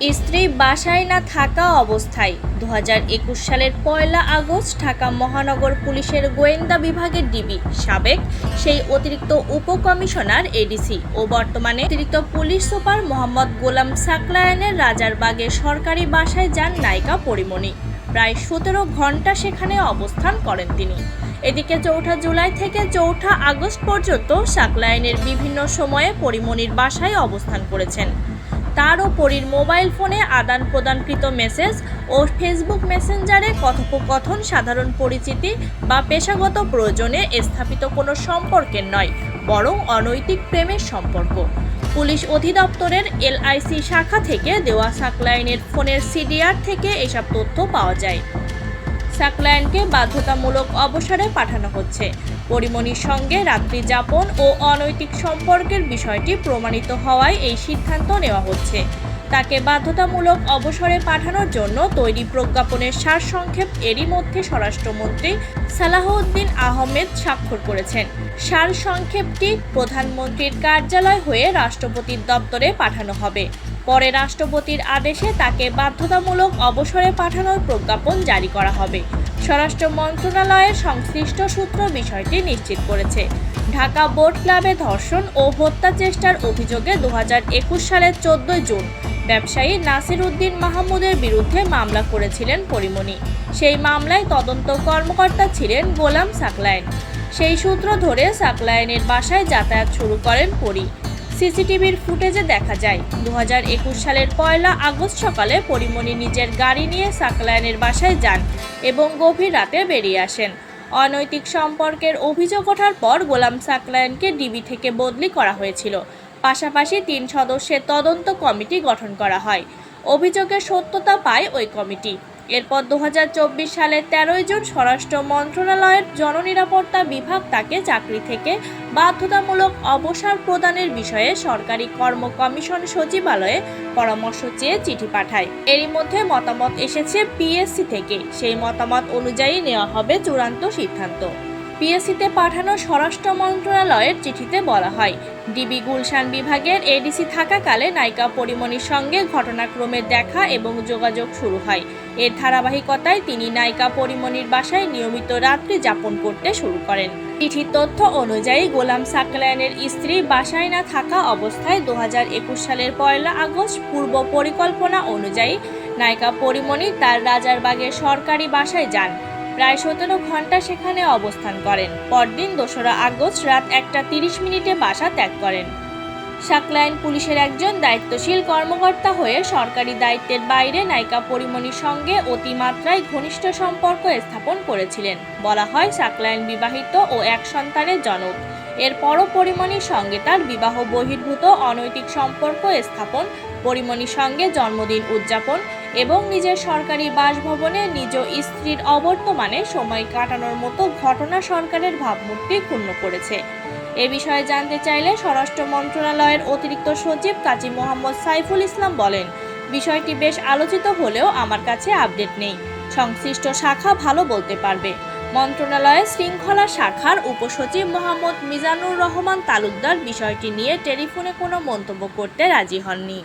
স্ত্রী বাসায় না থাকা অবস্থায় 2021 সালের 1 আগস্ট ঢাকা মহানগর পুলিশের গোয়েন্দা বিভাগের ডিবি সাবেক সেই অতিরিক্ত উপকমিশনার এডিসি ও বর্তমানে অতিরিক্ত পুলিশ সুপার মোহাম্মদ গোলাম সাকলায়েনের রাজারবাগের সরকারি বাসায় যান নায়িকা পরীমনি। প্রায় 17 ঘন্টা সেখানে অবস্থান করেন তিনি। এদিকে 4 জুলাই থেকে 4 আগস্ট পর্যন্ত সাকলায়েনের বিভিন্ন সময়ে পরীমনির বাসায় অবস্থান করেছেন। তার ও পরীর মোবাইল ফোনে আদান প্রদানকৃত মেসেজ ও ফেসবুক মেসেঞ্জারে কথোপকথন সাধারণ পরিচিতি বা পেশাগত প্রয়োজনে স্থাপিত কোনো সম্পর্কের নয়, বরং অনৈতিক প্রেমের সম্পর্ক। পুলিশ অধিদপ্তরের LIC শাখা থেকে দেওয়া সাকলায়েনের ফোনের CDR থেকে এসব তথ্য পাওয়া যায়। সাকলায়েনকে বাধ্যতামূলক অবসরে পাঠানো হচ্ছে। পরীমনির সঙ্গে রাত্রি যাপন ও অনৈতিক সম্পর্কের বিষয়টি প্রমাণিত হওয়ায় এই সিদ্ধান্ত নেওয়া হচ্ছে। তাকে বাধ্যতামূলক অবসরে পাঠানোর জন্য তৈরি প্রজ্ঞাপনের সারসংক্ষেপ এরই মধ্যে স্বরাষ্ট্রমন্ত্রী সালাহউদ্দিন আহমেদ স্বাক্ষর করেছেন। সারসংক্ষেপটি প্রধানমন্ত্রীর কার্যালয় হয়ে রাষ্ট্রপতির দপ্তরে পাঠানো হবে। পরে রাষ্ট্রপতির আদেশে তাকে বাধ্যতামূলক অবসরে পাঠানোর প্রজ্ঞাপন জারি করা হবে। স্বরাষ্ট্র মন্ত্রণালয়ের সংশ্লিষ্ট সূত্র বিষয়টি নিশ্চিত করেছে। ঢাকা বোট ক্লাবে ধর্ষণ ও হত্যা চেষ্টার অভিযোগে 2021 সালের 14 জুন ব্যবসায়ী নাসির উদ্দিন মাহমুদের বিরুদ্ধে মামলা করেছিলেন পরীমনি। সেই মামলায় তদন্ত কর্মকর্তা ছিলেন গোলাম সাকলায়েন। সেই সূত্র ধরে সাকলায়েনের বাসায় যাতায়াত শুরু করেন পরী। সিসিটিভির ফুটেজে দেখা যায় 2021 সালের 1 আগস্ট সকালে পরীমনি নিজের গাড়ি নিয়ে সাকলায়েনের বাসায় যান এবং গভীর রাতে বেরিয়ে আসেন। অনৈতিক সম্পর্কের অভিযোগ ওঠার পর গোলাম সাকলায়েনকে ডিবি থেকে বদলি করা হয়েছিল। পাশাপাশি 3 সদস্যের তদন্ত কমিটি গঠন করা হয়। অভিযোগের সত্যতা পায় ওই কমিটি। এরপর 2024 সালের 13 জুন স্বরাষ্ট্র মন্ত্রণালয়ের জননিরাপত্তা বিভাগ তাকে চাকরি থেকে বাধ্যতামূলক অবসর প্রদানের বিষয়ে সরকারি কর্ম কমিশন সচিবালয়ে পরামর্শ চেয়ে চিঠি পাঠায়। এরই মধ্যে মতামত এসেছে PSC থেকে। সেই মতামত অনুযায়ী নেওয়া হবে চূড়ান্ত সিদ্ধান্ত। PSCতে পাঠানো স্বরাষ্ট্র মন্ত্রণালয়ের চিঠিতে বলা হয়, ডিবি গুলশান বিভাগের ADC থাকাকালে নায়িকা পরীমনির সঙ্গে ঘটনাক্রমে দেখা এবং যোগাযোগ শুরু হয়। এর ধারাবাহিকতায় তিনি নায়িকা পরীমনির বাসায় নিয়মিত রাত্রি যাপন করতে শুরু করেন। চিঠির তথ্য অনুযায়ী গোলাম সাকলায়েনের স্ত্রী বাসায় না থাকা অবস্থায় 2021 সালের 1 আগস্ট পূর্ব পরিকল্পনা অনুযায়ী নায়িকা পরীমনি তার রাজারবাগের সরকারি বাসায় যান। প্রায় 17 ঘন্টা সেখানে অবস্থান করেন। পরদিন 2 আগস্ট রাত 1:30 বাসা ত্যাগ করেন। সাকলায়েন পুলিশের একজন দায়িত্বশীল কর্মকর্তা হয়ে সরকারি দায়িত্বের বাইরে নায়িকা পরীমনির সঙ্গে অতিমাত্রায় ঘনিষ্ঠ সম্পর্ক স্থাপন করেছিলেন। বলা হয়, সাকলায়েন বিবাহিত ও এক সন্তানের জনক। এরপরও পরীমনির সঙ্গে তার বিবাহ বহির্ভূত অনৈতিক সম্পর্ক স্থাপন, পরীমনির সঙ্গে জন্মদিন উদযাপন এবং নিজের সরকারি বাসভবনে নিজ স্ত্রীর অবর্তমানে সময় কাটানোর মতো ঘটনা সরকারের ভাবমূর্তি ক্ষুণ্ণ করেছে। এ বিষয়ে জানতে চাইলে স্বরাষ্ট্র মন্ত্রণালয়ের অতিরিক্ত সচিব কাজী মোহাম্মদ সাইফুল ইসলাম বলেন, বিষয়টি বেশ আলোচিত হলেও আমার কাছে আপডেট নেই। সংশ্লিষ্ট শাখা ভালো বলতে পারবে। মন্ত্রণালয়ের শৃঙ্খলা শাখার উপসচিব মোহাম্মদ মিজানুর রহমান তালুকদার বিষয়টি নিয়ে টেলিফোনে কোনো মন্তব্য করতে রাজি হননি।